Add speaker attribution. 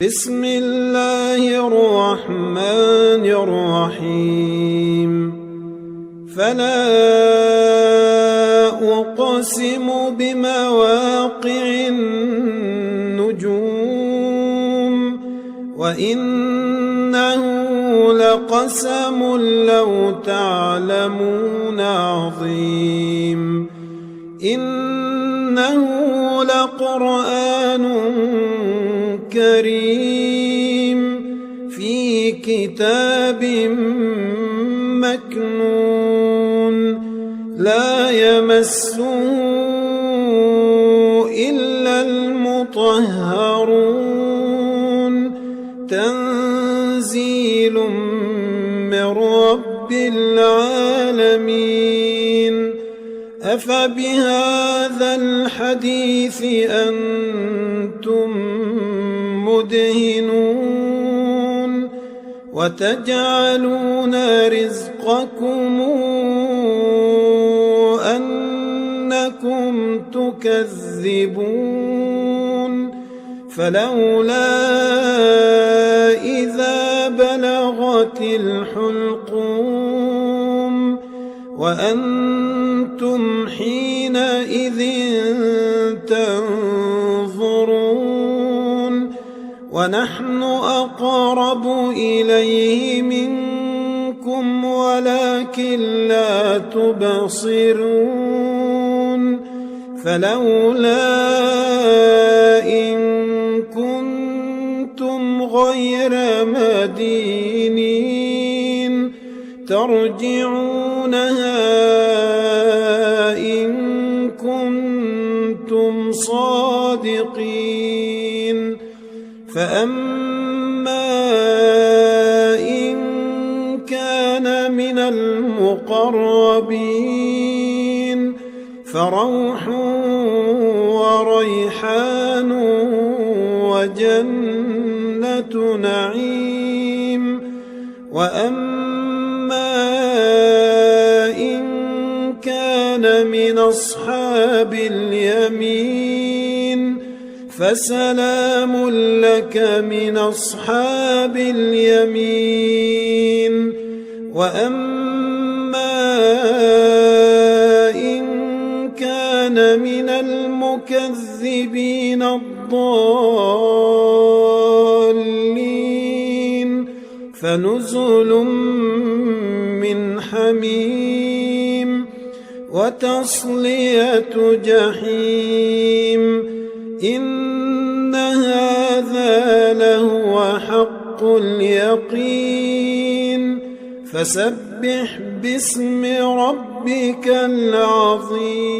Speaker 1: بسم الله الرحمن الرحيم فلا أقسم بمواقع النجوم وإنه لقسم لو تعلمون عظيم إنه لقرآن كريم في كتاب مكنون لا يمسه إلا المطهرون تنزيل من رب العالمين أفبهذا الحديث أنتم مدهنون وتجعلون رزقكم أنكم تكذبون فلولا إذا بلغت الحلقوم وأنتم حينئذ تنظرون ونحن أقرب إليه منكم ولكن لا تبصرون فلولا إن كنتم غير مدينين ترجعونها إن كنتم صادقين فأما إن كان من المقربين فروح وريحان وجنة نعيم وأما إن كان من أصحاب اليمين فسلام لك من أصحاب اليمين وأما إن كان من المكذبين الضالين فنزل من حميم وتصلية جحيم إن هذا لهو حق اليقين فسبح باسم ربك العظيم.